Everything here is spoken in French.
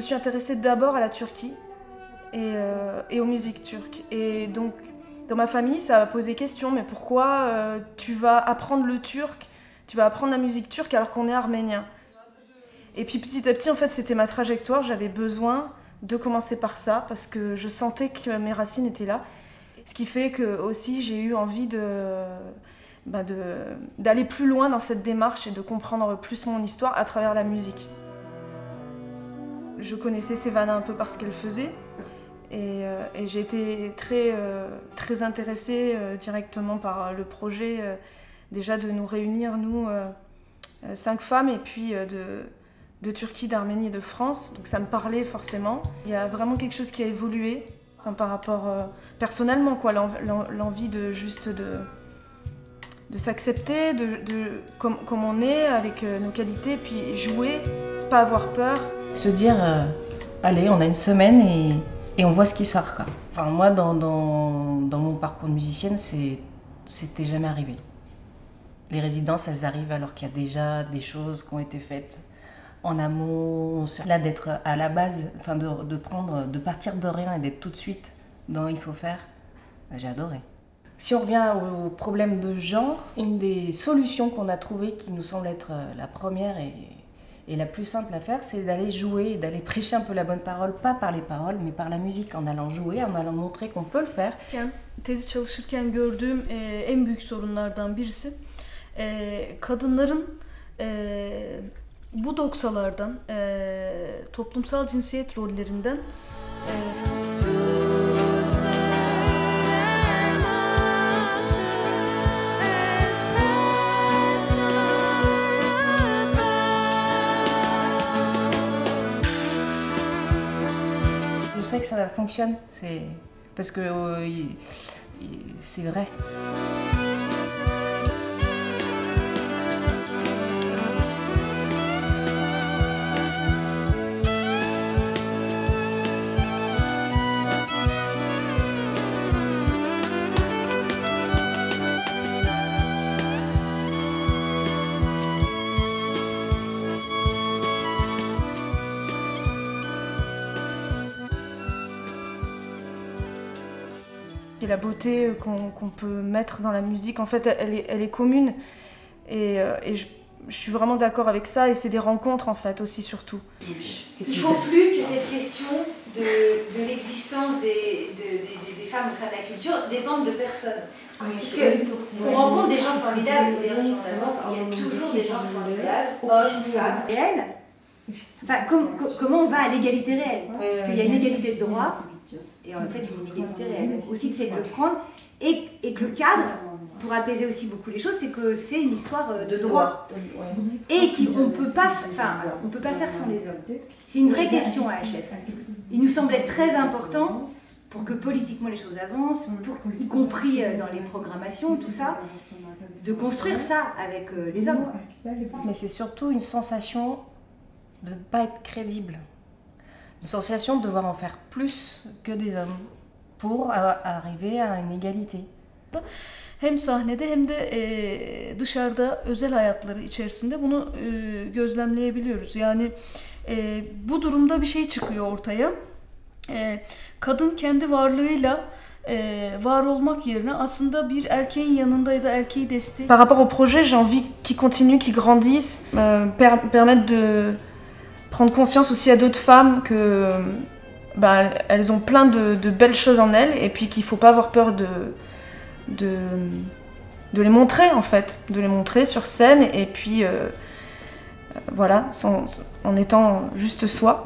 me suis intéressée d'abord à la Turquie et aux musiques turques. Et donc, dans ma famille, ça a posé question, mais pourquoi tu vas apprendre le turc, tu vas apprendre la musique turque alors qu'on est arménien? Et puis petit à petit, en fait, c'était ma trajectoire, j'avais besoin de commencer par ça, parce que je sentais que mes racines étaient là. Ce qui fait que aussi j'ai eu envie d'aller plus loin dans cette démarche et de comprendre plus mon histoire à travers la musique. Je connaissais Sevana un peu par ce qu'elle faisait et j'ai été très intéressée directement par le projet déjà de nous réunir, nous, 5 femmes, et puis de Turquie, d'Arménie et de France. Donc ça me parlait forcément. Il y a vraiment quelque chose qui a évolué par rapport personnellement, quoi, l'envie de juste de s'accepter, comme on est, avec nos qualités, puis jouer, pas avoir peur. Se dire, allez, on a une semaine et on voit ce qui sort, quoi. Enfin, moi, dans mon parcours de musicienne, c'était jamais arrivé. Les résidences, elles arrivent alors qu'il y a déjà des choses qui ont été faites en amont. Là, d'être à la base, enfin, de partir de rien et d'être tout de suite dans il faut faire, j'ai adoré. Si on revient au problème de genre, une des solutions qu'on a trouvées qui nous semble être la première et la plus simple à faire, c'est d'aller jouer, d'aller prêcher un peu la bonne parole, pas par les paroles, mais par la musique, en allant jouer, en allant montrer qu'on peut le faire. Tezi çalışırken gördüğüm en büyük sorunlardan birisi kadınların bu doksalardan, toplumsal cinsiyet rollerinden Je sais que ça fonctionne, parce que c'est vrai. Et la beauté qu'on peut mettre dans la musique, en fait, elle est commune. Et je suis vraiment d'accord avec ça. Et c'est des rencontres, en fait, aussi, surtout. Il ne faut plus que cette question de l'existence des femmes au sein de la culture dépende de personne. Parce qu'on rencontre des gens formidables, et si on avance, il y a toujours des gens formidables, hommes, femmes. Réelles. Enfin, comment on va à l'égalité réelle? Parce qu'il y a une égalité de droit. Et en fait, une inégalité réelle. Aussi, c'est de le prendre. Et que le cadre, pour apaiser aussi beaucoup les choses, c'est que c'est une histoire de droit. Et qu'on ne peut pas faire sans les hommes. C'est une vraie question à HF. Il nous semblait très important, pour que politiquement les choses avancent, y compris dans les programmations, tout ça, de construire ça avec les hommes. Mais c'est surtout une sensation de ne pas être crédible. Une sensation de devoir en faire plus que des hommes pour arriver à une égalité. Hem sahnede hem de dışarıda özel hayatları içerisinde bunu gözlemleyebiliyoruz. Yani bu durumda bir şey çıkıyor ortaya. Kadın kendi varlığıyla var olmak yerine aslında bir erkeğin yanında ya da erkeği destek. Par rapport au projet, j'ai envie qu'il continue, qu'il grandisse, permettre de prendre conscience aussi à d'autres femmes que elles ont plein de belles choses en elles, et puis qu'il ne faut pas avoir peur de les montrer, en fait, de les montrer sur scène, et puis voilà, en étant juste soi.